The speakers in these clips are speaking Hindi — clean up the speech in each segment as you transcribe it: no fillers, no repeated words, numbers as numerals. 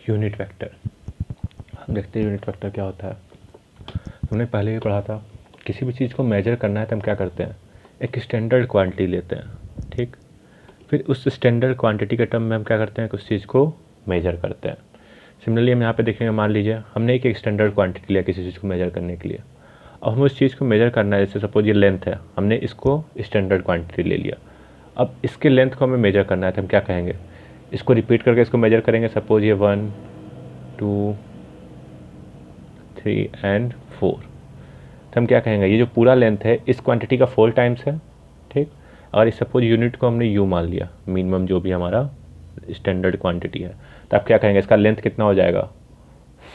Unit vector. हम देखते हैं यूनिट वेक्टर क्या होता है। हमने पहले ही पढ़ा था, किसी भी चीज़ को मेजर करना है तो हम क्या करते हैं, एक स्टैंडर्ड क्वांटिटी लेते हैं, ठीक। फिर उस स्टैंडर्ड क्वांटिटी के टर्म में हम क्या करते हैं, उस चीज़ को मेजर करते हैं। सिमिलरली हम यहाँ पे देखेंगे, मान लीजिए हमने एक स्टैंडर्ड क्वांटिटी लिया किसी चीज़ को मेजर करने के लिए। अब हम उस चीज़ को मेजर करना है, जैसे सपोज ये लेंथ है, हमने इसको स्टैंडर्ड क्वांटिटी ले लिया। अब इसके लेंथ को हमें मेजर करना है तो हम क्या कहेंगे, इसको रिपीट करके इसको मेजर करेंगे। सपोज ये 1 2 3 एंड 4, तो हम क्या कहेंगे, ये जो पूरा लेंथ है इस क्वांटिटी का 4 टाइम्स है, ठीक। और इस सपोज यूनिट को हमने यू मान लिया, मिनिमम जो भी हमारा स्टैंडर्ड क्वांटिटी है, तो आप क्या कहेंगे, इसका लेंथ कितना हो जाएगा,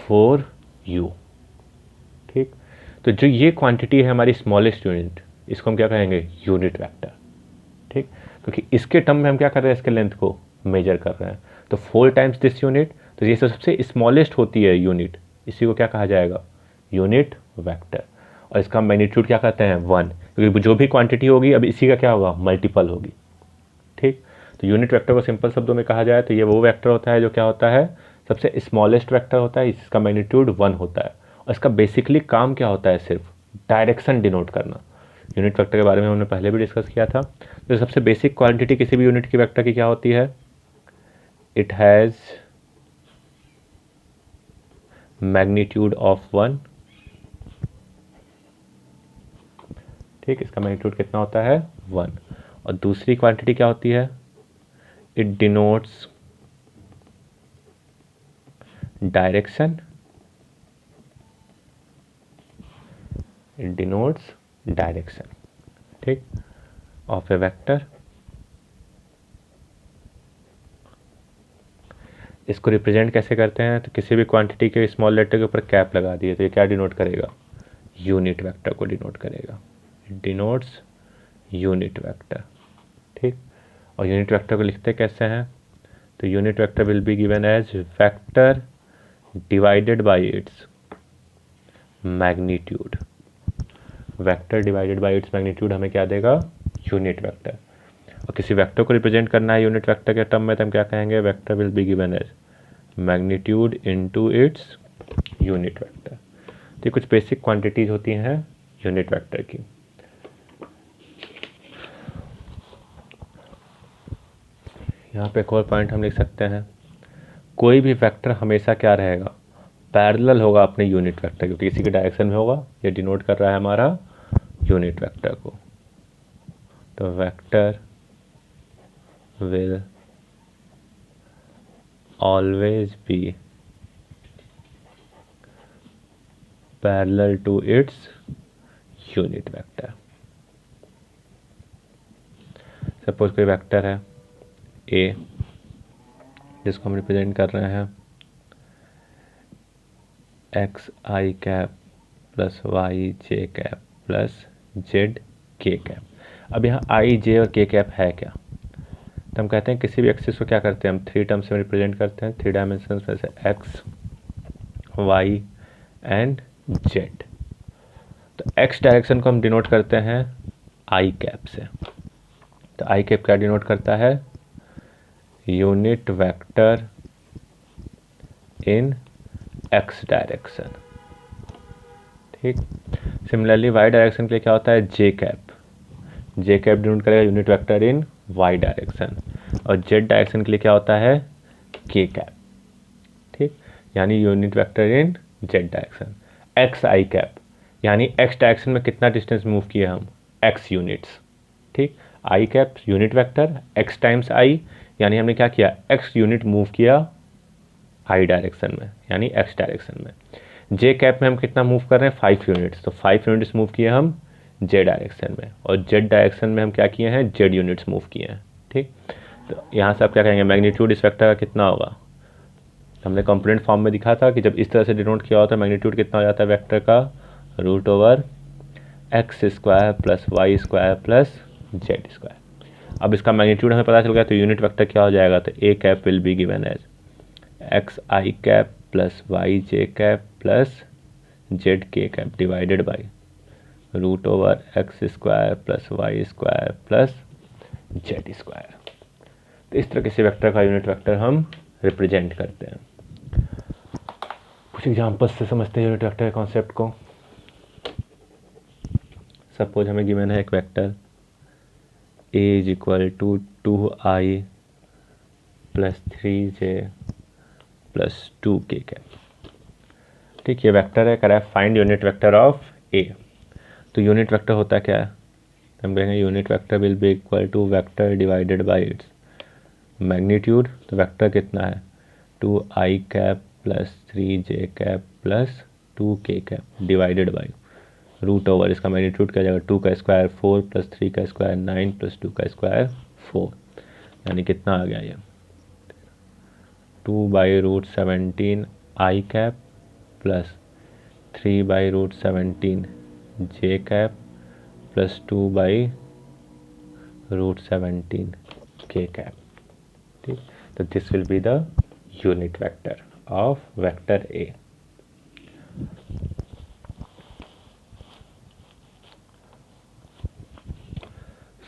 4u, ठीक। तो जो ये क्वांटिटी है हमारी स्मॉलेस्ट यूनिट, इसको हम क्या कहेंगे, यूनिट वेक्टर, ठीक। क्योंकि इसके टर्म में हम क्या कर रहे हैं, इसके लेंथ को मेजर कर रहे हैं। तो 4 टाइम्स दिस यूनिट, तो ये सबसे स्मॉलेस्ट होती है यूनिट, इसी को क्या कहा जाएगा, यूनिट वेक्टर। और इसका मैग्नीट्यूड क्या कहते हैं, 1, क्योंकि जो भी क्वांटिटी होगी अब इसी का क्या होगा, मल्टीपल होगी, ठीक। तो यूनिट वेक्टर को सिंपल शब्दों में कहा जाए तो ये वो वेक्टर होता है जो क्या होता है, सबसे स्मॉलेस्ट वेक्टर होता है, इसका मैग्नीट्यूड 1 होता है। और इसका बेसिकली काम क्या होता है, सिर्फ डायरेक्शन डिनोट करना। यूनिट वेक्टर के बारे में हमने पहले भी डिस्कस किया था। तो सबसे बेसिक क्वांटिटी किसी भी यूनिट की वेक्टर की क्या होती है, इट हैज़ मैग्नीट्यूड ऑफ 1, ठीक। इसका मैग्नीट्यूड कितना होता है, 1। और दूसरी क्वांटिटी क्या होती है, it denotes direction, it denotes direction, ठीक, ऑफ ए वेक्टर। इसको रिप्रेजेंट कैसे करते हैं, तो किसी भी क्वांटिटी के स्मॉल लेटर के ऊपर कैप लगा दिए तो ये क्या डिनोट करेगा, यूनिट वेक्टर को डिनोट करेगा, इट डिनोट्स यूनिट वेक्टर, ठीक। और यूनिट वेक्टर को लिखते कैसे हैं, तो unit vector will be given as vector divided by its magnitude. Vector divided by its magnitude हमें क्या देगा, यूनिट वेक्टर। और किसी वेक्टर को रिप्रेजेंट करना है यूनिट वेक्टर के टर्म में तो हम क्या कहेंगे, vector will be given as magnitude into its unit vector. तो ये कुछ बेसिक क्वांटिटीज होती हैं यूनिट वेक्टर की। यहाँ पे एक और पॉइंट हम लिख सकते हैं, कोई भी वेक्टर हमेशा क्या रहेगा, पैरेलल होगा अपने यूनिट वेक्टर, क्योंकि इसी के डायरेक्शन में होगा। ये डिनोट कर रहा है हमारा यूनिट वेक्टर को। तो vector will always be parallel to its unit vector. Suppose कोई वेक्टर है ए, जिसको हम रिप्रेजेंट कर रहे हैं X I cap plus Y J cap plus Z K cap. अब यहाँ आई जे और के कैप है क्या, तो हम कहते हैं किसी भी एक्सिस को क्या करते हैं, हम 3 टर्म्स में रिप्रेजेंट करते हैं, 3 डायमेंशंस में से एक्स वाई एंड जेड। तो एक्स डायरेक्शन को हम डिनोट करते हैं आई कैप से। तो आई कैप क्या डिनोट करता है, unit vector in X direction, ठीक। सिमिलरली वाई डायरेक्शन के लिए क्या होता है, J cap. J cap denote करेगा unit vector in Y direction. और जेड डायरेक्शन के लिए क्या होता है, के कैप, ठीक। यानी unit vector in Z direction. X I cap यानी एक्स डायरेक्शन में कितना डिस्टेंस मूव किया हम, एक्स यूनिट्स, ठीक। I cap unit vector, X times I, यानी हमने क्या किया, एक्स यूनिट मूव किया आई डायरेक्शन में, यानी एक्स डायरेक्शन में। जे कैप में हम कितना मूव कर रहे हैं, 5 यूनिट्स, तो 5 यूनिट्स मूव किए हम जे डायरेक्शन में। और जेड डायरेक्शन में हम क्या किए हैं, जेड यूनिट्स मूव किए हैं, ठीक। तो यहाँ से आप क्या कहेंगे, मैग्नीट्यूड इस वेक्टर का कितना होगा, हमने कंपोनेंट फॉर्म में दिखा था कि जब इस तरह से डिनोट किया होता है मैग्नीट्यूड कितना हो जाता है वेक्टर का, √x² plus y² plus z²। अब इसका मैग्नीट्यूड हमें पता चल गया, तो यूनिट वेक्टर क्या हो जाएगा, तो A cap will be given as X I cap plus Y J cap plus Z K cap divided by √x² plus y² plus z²। तो इस तरह किसी वेक्टर का यूनिट वेक्टर हम रिप्रेजेंट करते हैं। कुछ एग्जांपल्स से समझते हैं यूनिट वेक्टर के कॉन्सेप्ट को। सपोज हमें गिवन है एक vector a is equal to 2i plus 3j plus 2k cap. ठीक, ये वेक्टर है, कह रहा है find unit vector of a। तो यूनिट वेक्टर होता क्या है, हम कहेंगे unit vector will be equal to vector divided by its magnitude. तो वेक्टर कितना है 2i cap plus 3j cap plus 2k cap divided by root over इसका मैग्नीट्यूड क्या जाएगा 2 का स्क्वायर 4 प्लस 3 का स्क्वायर 9 प्लस 2 का स्क्वायर 4, यानी कितना आ गया ये 2 by root 17 I cap plus 3 by root 17 J cap plus 2 by root 17 K cap. ठीक, तो this will be the unit vector of vector A.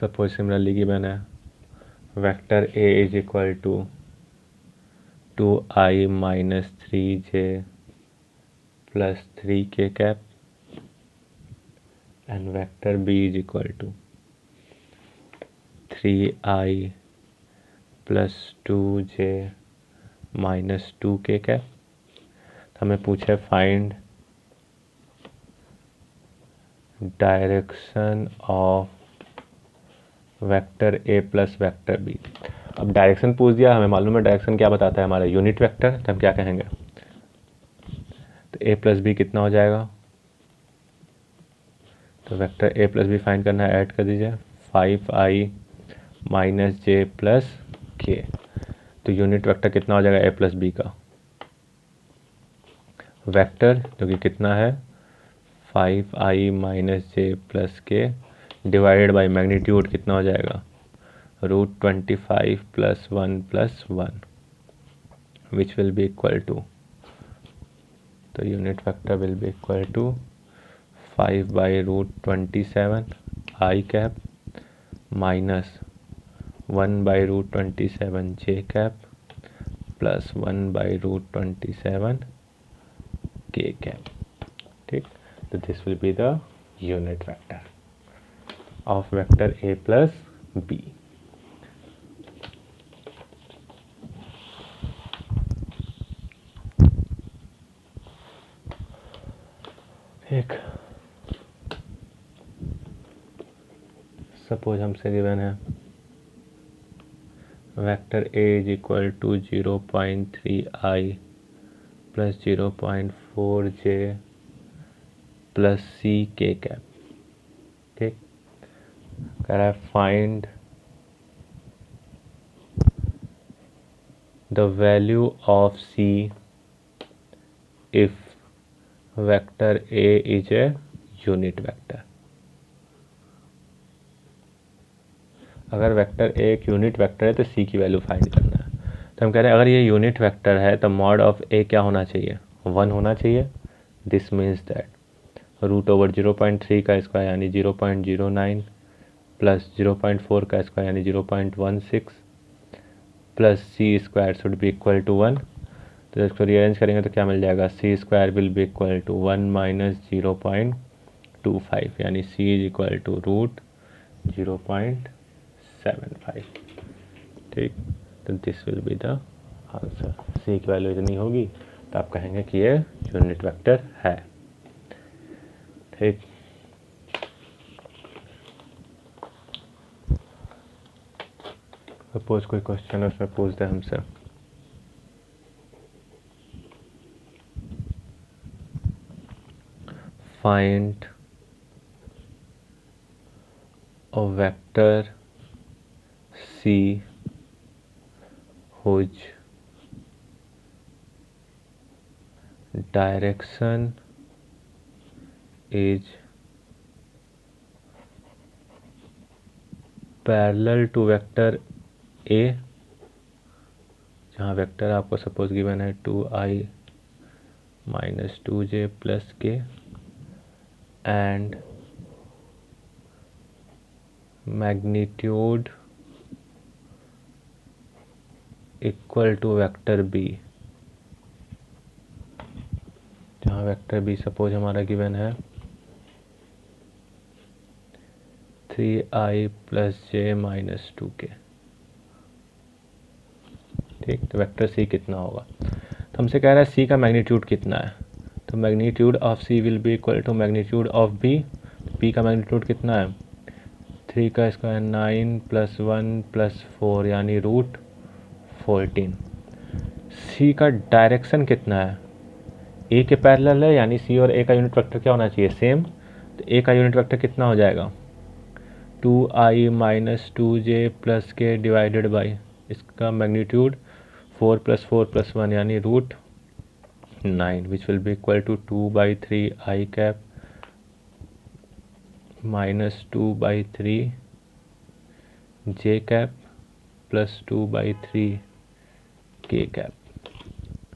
Suppose similarly given है vector A is equal to 2i minus 3j plus 3k cap and vector b is equal to 3i plus 2j minus 2k cap. हमें पूछे find direction of vector A plus vector B. अब डायरेक्शन पूछ दिया, हमें मालूम है डायरेक्शन क्या बताता है हमारा यूनिट वेक्टर, तो हम क्या कहेंगे तो ए प्लस बी कितना हो जाएगा, तो vector A plus B find करना है, ऐड कर दीजिए 5i माइनस जे प्लस के। तो यूनिट वेक्टर कितना हो जाएगा ए प्लस बी का वेक्टर जो कि कितना है 5i minus J plus K divided by magnitude कितना हो जाएगा √25 plus 1 plus 1 which will be equal to, तो unit vector will be equal to 5 by √27 I cap minus 1 by √27 J cap plus 1 by √27 K cap. ठीक, तो this will be the unit vector of vector a plus b। एक सपोज हमसे गिवन है vector a is equal to 0.3i plus 0.4j plus c k cap. ठीक, कह रहा है find the value of c if vector a is a unit vector. अगर वेक्टर a एक यूनिट वेक्टर है तो c की वैल्यू फाइंड करना है। तो हम कह रहे हैं अगर ये यूनिट वेक्टर है तो मॉड ऑफ a क्या होना चाहिए 1 होना चाहिए। This means that root over 0.3 का स्क्वायर यानी 0.09 प्लस 0.4 का स्क्वायर यानी 0.16 plus C square should be equal to 1। तो इसको रीअरेंज करेंगे तो क्या मिल जाएगा C square will be equal to 1 minus 0.25 यानी सी इज इक्वल टू √0.75। ठीक, तो this will be the answer. C की वैल्यू इतनी होगी तो आप कहेंगे कि ये यूनिट वेक्टर है। ठीक, सपोज कोई क्वेश्चन उसमें पूछते हैं हमसे find a vector c whose direction is parallel to vector a, जहाँ वेक्टर आपको सपोज गिवन है 2i minus 2j plus K and magnitude equal to vector b। यहाँ वेक्टर बी सपोज हमारा गिवन है 3i + j - 2k। ठीक, तो वेक्टर सी कितना होगा? तो हमसे कह रहा है सी का मैग्नीट्यूड कितना है, तो magnitude of C will be equal to magnitude of B. B का मैग्नीट्यूड कितना है? 3 का स्क्वायर 9 + 1 + 4 यानी √14। सी का डायरेक्शन कितना है? ए के पैरेलल है, यानी सी और ए का यूनिट वेक्टर क्या होना चाहिए? सेम। तो ए का यूनिट वेक्टर कितना हो जाएगा? 2i - 2j + k divided by इसका मैग्नीट्यूड 4 + 4 + 1 यानी √9 which will be equal to 2/3 i cap -2/3 j cap + 2/3 k cap.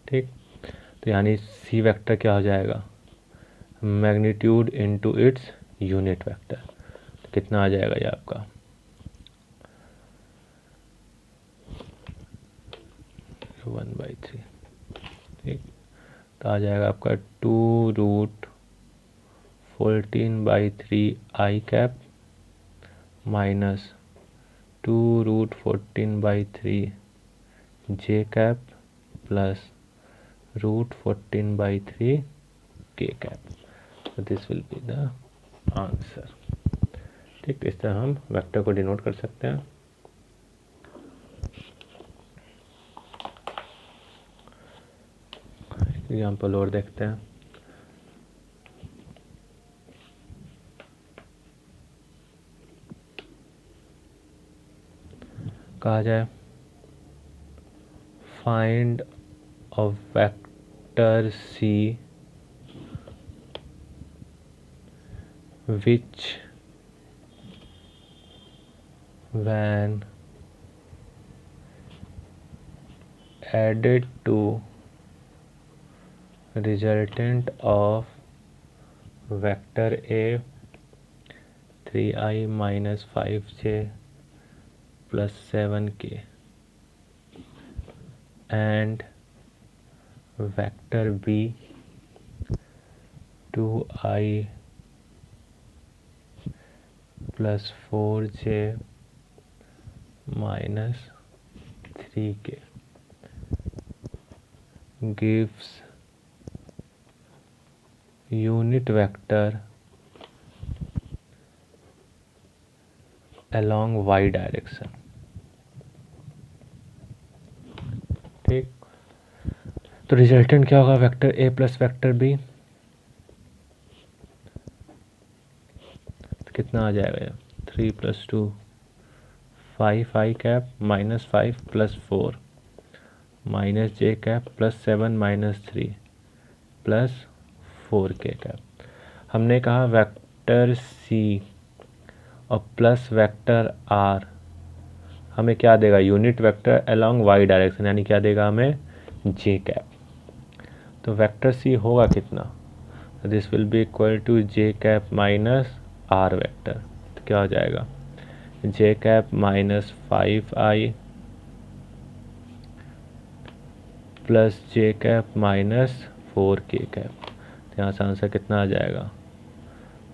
ठीक, तो यानी सी वेक्टर क्या हो जाएगा? Magnitude into its unit vector. तो कितना आ जाएगा ये आपका? 1/3। ठीक, तो आ जाएगा आपका 2√14/3 i cap -2√14/3 j cap + √14/3 k cap. so this will be the answer। ठीक, इस तरह हम वेक्टर को डिनोट कर सकते हैं। एग्जाम्पल और देखते हैं। कहा जाए find a vector C which when added to resultant of vector A 3i - 5j + 7k and vector B 2i + 4j - 3k gives unit vector along y direction। ठीक, तो रिजल्टेंट क्या होगा? Vector A plus vector B. तो कितना आ जाएगा ये? 3 + 2 5 i cap -5 + 4 -j cap + 7 - 3 + 4k cap. हमने कहा वेक्टर सी और प्लस वेक्टर आर हमें क्या देगा? Unit vector along Y direction, यानी क्या देगा हमें? जे कैप। तो वेक्टर सी होगा कितना? This will be equal to J cap minus R vector. तो क्या हो जाएगा? J cap -5i + J cap -4k cap. तो यहाँ से आंसर कितना आ जाएगा?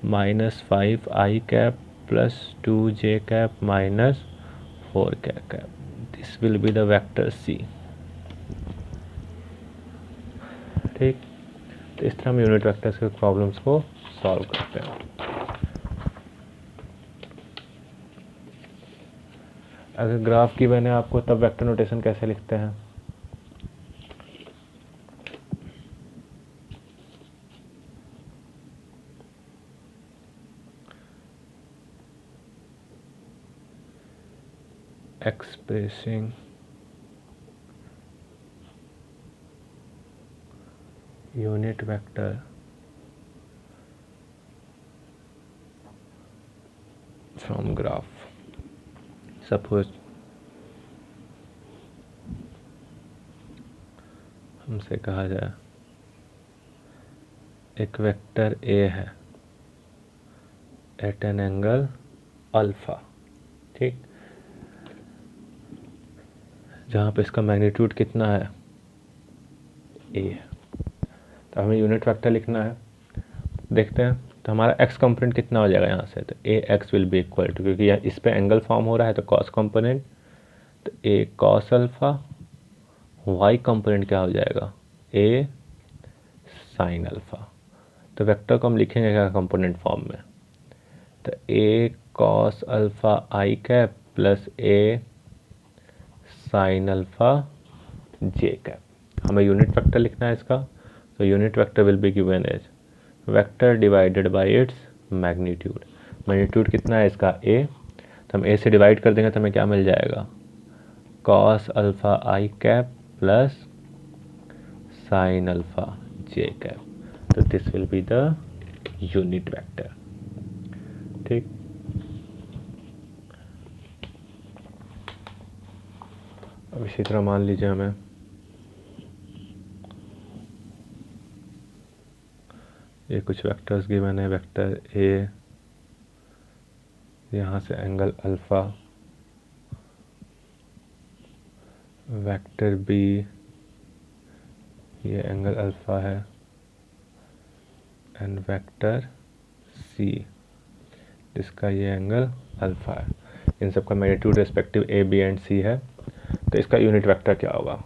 -5i cap + 2j cap -4k cap. This will be the vector C. ठीक, तो इस तरह हम यूनिट वेक्टर्स के प्रॉब्लम्स को सॉल्व करते हैं। अगर ग्राफ की मैंने आपको, तब वेक्टर नोटेशन कैसे लिखते हैं? expressing unit vector from graph। Suppose हमसे कहा जाए एक वेक्टर ए है एट एन एंगल अल्फा। ठीक, जहाँ पे इसका मैग्नीट्यूड कितना है? ए। तो हमें यूनिट वेक्टर लिखना है। देखते हैं तो हमारा एक्स कंपोनेंट कितना हो जाएगा यहाँ से, तो A X will be equal to, क्योंकि इस पे एंगल फॉर्म हो रहा है तो कॉस कंपोनेंट, तो A cos alpha. Y component क्या हो जाएगा, ए साइन अल्फा। तो वेक्टर को हम लिखेंगे क्या कंपोनेंट फॉर्म में, तो A cos alpha I cap plus A sine alpha J cap. हमें यूनिट वेक्टर लिखना है इसका, तो unit vector will be given as vector divided by its magnitude. Magnitude कितना है इसका ए, तो हम ए से डिवाइड कर देंगे तो हमें क्या मिल जाएगा, कॉस अल्फा आई कैप प्लस साइन अल्फा जे कैप। तो this will be the unit vector. ठीक, अब इसी तरह मान लीजिए हमें ये कुछ वेक्टर्स गिवन है, वेक्टर ए यहाँ से एंगल अल्फा, वेक्टर बी ये एंगल अल्फा है, एंड वेक्टर सी जिसका ये एंगल अल्फा है। इन सब का magnitude respective A B and C है। तो इसका यूनिट वेक्टर क्या होगा,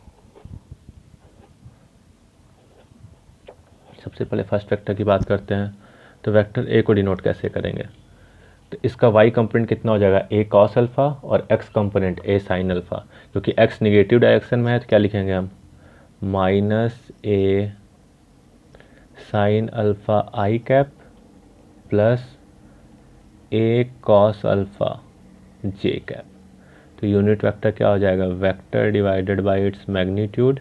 सबसे पहले फर्स्ट वेक्टर की बात करते हैं। तो वेक्टर ए को डिनोट कैसे करेंगे, तो इसका वाई कंपोनेंट कितना हो जाएगा, ए कॉस अल्फा, और एक्स कंपोनेंट ए साइन अल्फा। क्योंकि एक्स निगेटिव डायरेक्शन में है तो क्या लिखेंगे हम, माइनस ए साइन अल्फा आई कैप प्लस ए कॉस अल्फा जे कैप। तो यूनिट वेक्टर क्या हो जाएगा, vector divided by its magnitude.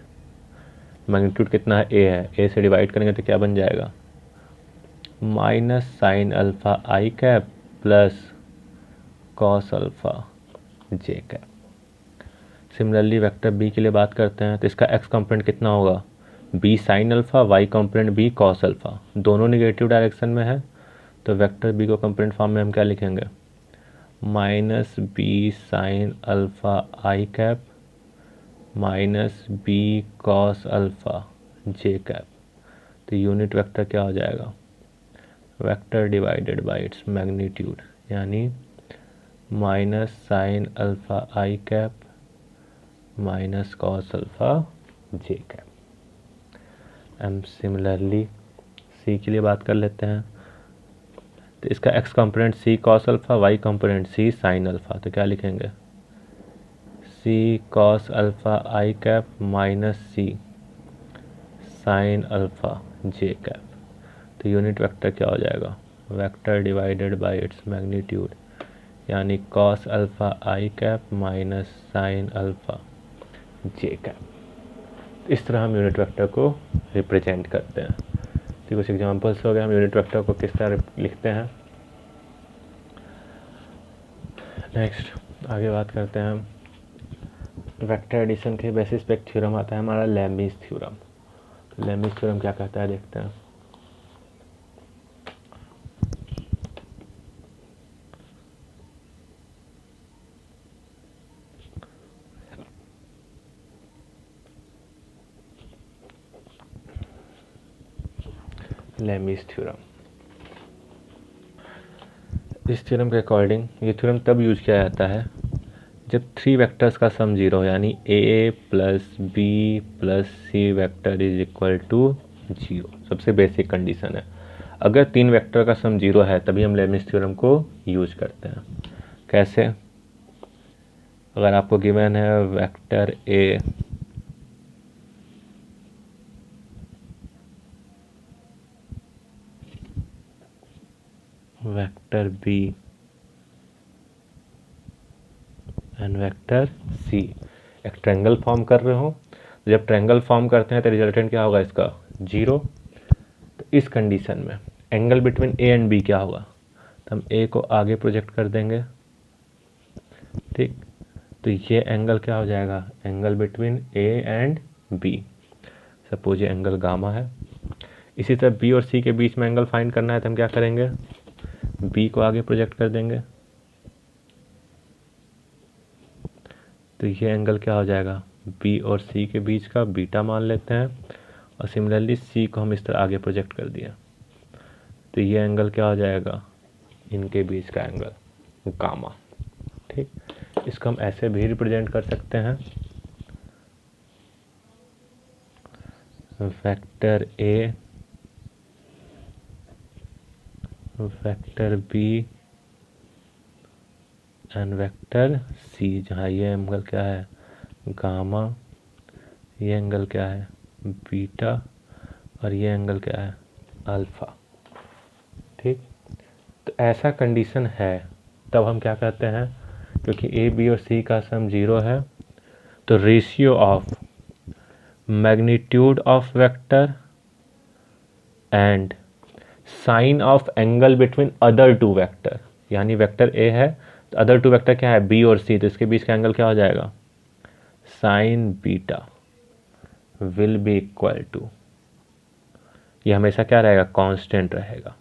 Magnitude कितना है, ए है, ए से डिवाइड करेंगे तो क्या बन जाएगा, माइनस साइन अल्फा आई कैप प्लस कॉस अल्फा जे कैप। सिमिलरली वेक्टर बी के लिए बात करते हैं, तो इसका एक्स कंपोनेंट कितना होगा, b sine alpha, Y component b cos alpha. दोनों निगेटिव डायरेक्शन में है, तो वेक्टर बी को कंपोनेंट फॉर्म में हम क्या लिखेंगे, माइनस बी साइन अल्फा आई cap minus b cos alpha जे कैप। तो यूनिट वेक्टर क्या हो जाएगा, vector divided by its magnitude, यानी माइनस साइन अल्फा आई कैप माइनस कॉस अल्फा जे कैप। एम सिमिलरली सी के लिए बात कर लेते हैं, तो इसका x component c cos alpha, Y component c sine alpha. तो क्या लिखेंगे, सी कॉस अल्फा आई cap minus c sine alpha जे कैप। तो यूनिट वेक्टर क्या हो जाएगा, vector divided by its magnitude, यानी कॉस अल्फा आई कैप माइनस साइन अल्फा जे कैप। इस तरह हम यूनिट वेक्टर को रिप्रेजेंट करते हैं। तो कुछ एग्जांपल्स हो गए हम यूनिट वेक्टर को किस तरह लिखते हैं। नेक्स्ट आगे बात करते हैं हम वेक्टर एडिशन के बेसिस पे एक थ्योरम आता है हमारा, लेमीज थ्योरम। लेमीज थ्योरम क्या कहता है देखते हैं। लेमीज थ्योरम, इस थ्योरम के अकॉर्डिंग ये थ्योरम तब यूज किया जाता है जब थ्री वेक्टर्स का सम जीरो, यानी a plus b plus c vector is equal to zero. सबसे बेसिक कंडीशन है, अगर तीन वेक्टर का सम जीरो है तभी हम लेमीज थ्योरम को यूज करते हैं। कैसे, अगर आपको गिवन है vector A vector B and vector C, एक ट्रायंगल फॉर्म कर रहे हो, तो जब ट्रायंगल फॉर्म करते हैं तो रिजल्टेंट क्या होगा इसका, जीरो। तो इस कंडीशन में angle between A and B क्या होगा, तो हम ए को आगे प्रोजेक्ट कर देंगे, ठीक। तो ये एंगल क्या हो जाएगा, angle between A and B, suppose ये एंगल गामा है। इसी तरह बी और सी के बीच में एंगल फाइंड करना है तो हम क्या करेंगे, बी को आगे प्रोजेक्ट कर देंगे, तो ये एंगल क्या हो जाएगा, बी और सी के बीच का बीटा मान लेते हैं, और सिमिलरली सी को हम इस तरह आगे प्रोजेक्ट कर दिया, तो ये एंगल क्या हो जाएगा, इनके बीच का एंगल गामा। ठीक, इसको हम ऐसे भी रिप्रेजेंट कर सकते हैं, vector A, vector B and vector C, जहाँ ये एंगल क्या है गामा, ये एंगल क्या है बीटा, और ये एंगल क्या है अल्फा। ठीक, तो ऐसा कंडीशन है, तब हम क्या कहते हैं, क्योंकि ए बी और सी का सम 0 है, तो ratio of magnitude of vector and sine of angle between other two vector, यानी वेक्टर ए है तो अदर टू वेक्टर क्या है बी और सी, तो इसके बीच का एंगल क्या हो जाएगा sine beta will be equal to, ये हमेशा क्या रहेगा कांस्टेंट रहेगा।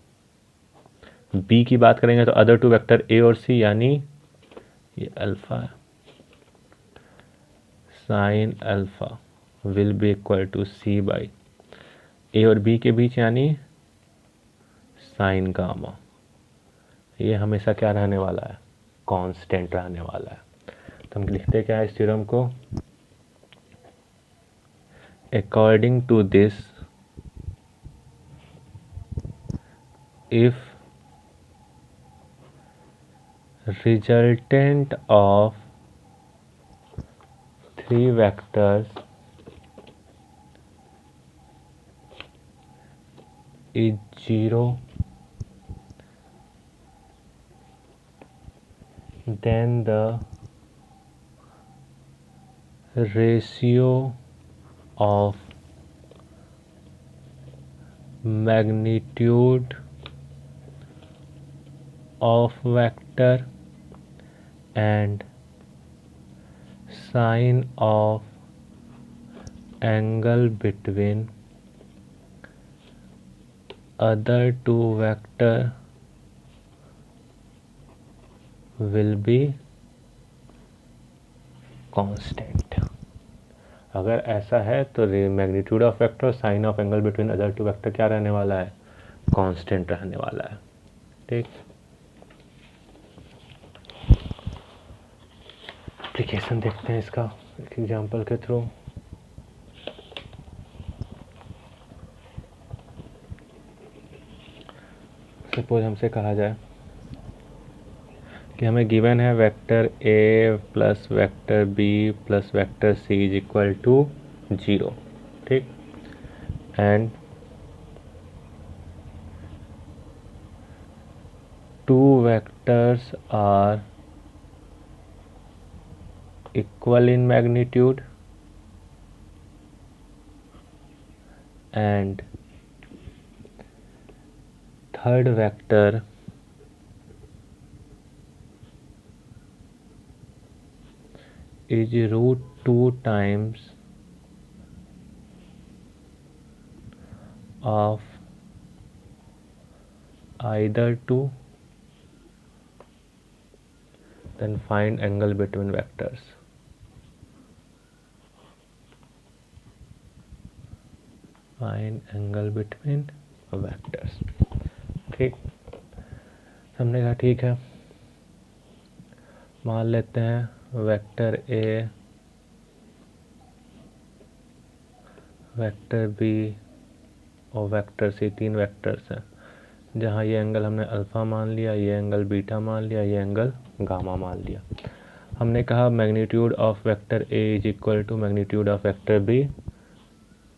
बी की बात करेंगे तो अदर टू वेक्टर ए और सी, यानी ये अल्फा है, sine alpha will be equal to c by a और बी के बीच यानी साइन गामा, ये हमेशा क्या रहने वाला है कांस्टेंट रहने वाला है। तो हम लिखते क्या है इस थ्योरम को, according to this if resultant of three vectors is 0, then the ratio of magnitude of vector and sine of angle between other two vector will be constant। अगर ऐसा है तो मैग्नीट्यूड ऑफ वेक्टर और sine of angle between other two vector क्या रहने वाला है कांस्टेंट रहने वाला है। ठीक, एप्लीकेशन देखते हैं इसका एक एग्जांपल के थ्रू। सपोज हमसे कहा जाए कि हमें गिवन है vector A plus vector B plus vector C is equal to 0। ठीक, and two vectors are equal in magnitude and third vector is root 2 times of either two, then find angle between vectors। find angle between vectors। ठीक, हमने कहा ठीक है, मान लेते हैं वेक्टर ए, वेक्टर बी और वेक्टर सी, तीन वेक्टर्स हैं जहाँ ये एंगल हमने अल्फ़ा मान लिया, ये एंगल बीटा मान लिया, ये एंगल गामा मान लिया। हमने कहा magnitude of vector A is equal to magnitude of vector b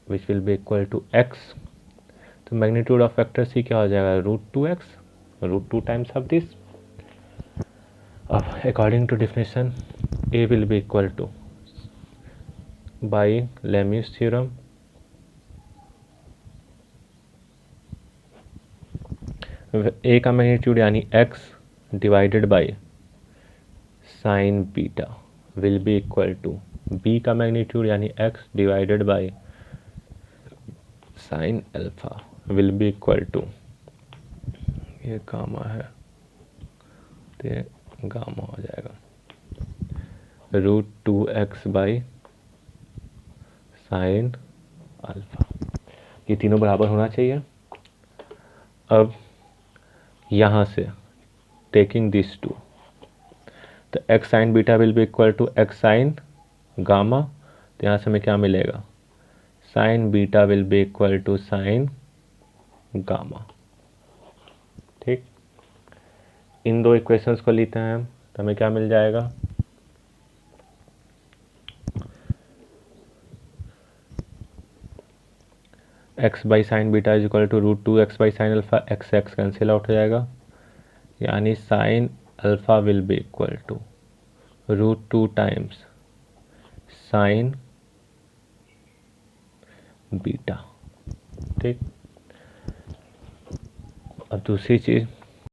which will be equal to x. तो मैग्नीट्यूड ऑफ वेक्टर सी क्या हो जाएगा √2x, √2 टाइम्स ऑफ दिस। अब according to definition a will be equal to by Lami's theorem a का मैग्नीट्यूड यानी x divided by sine beta will be equal to b का मैग्नीट्यूड यानी x divided by sine alpha will be equal to, ये गामा है तो ये गामा हो जाएगा √2x बाई साइन अल्फा। ये तीनों बराबर होना चाहिए। अब यहाँ से टेकिंग दिस टू, तो X sine beta will be equal to X sine gamma, तो यहाँ से हमें क्या मिलेगा, sine beta will be equal to sine gamma. ठीक, इन दो इक्वेशंस को लेते हैं हम, तो हमें क्या मिल जाएगा, x by sine beta is equal to root two x by sine alpha, x x cancel out हो जाएगा, यानी sine alpha will be equal to root two times sine beta. ठीक, अब दूसरी चीज़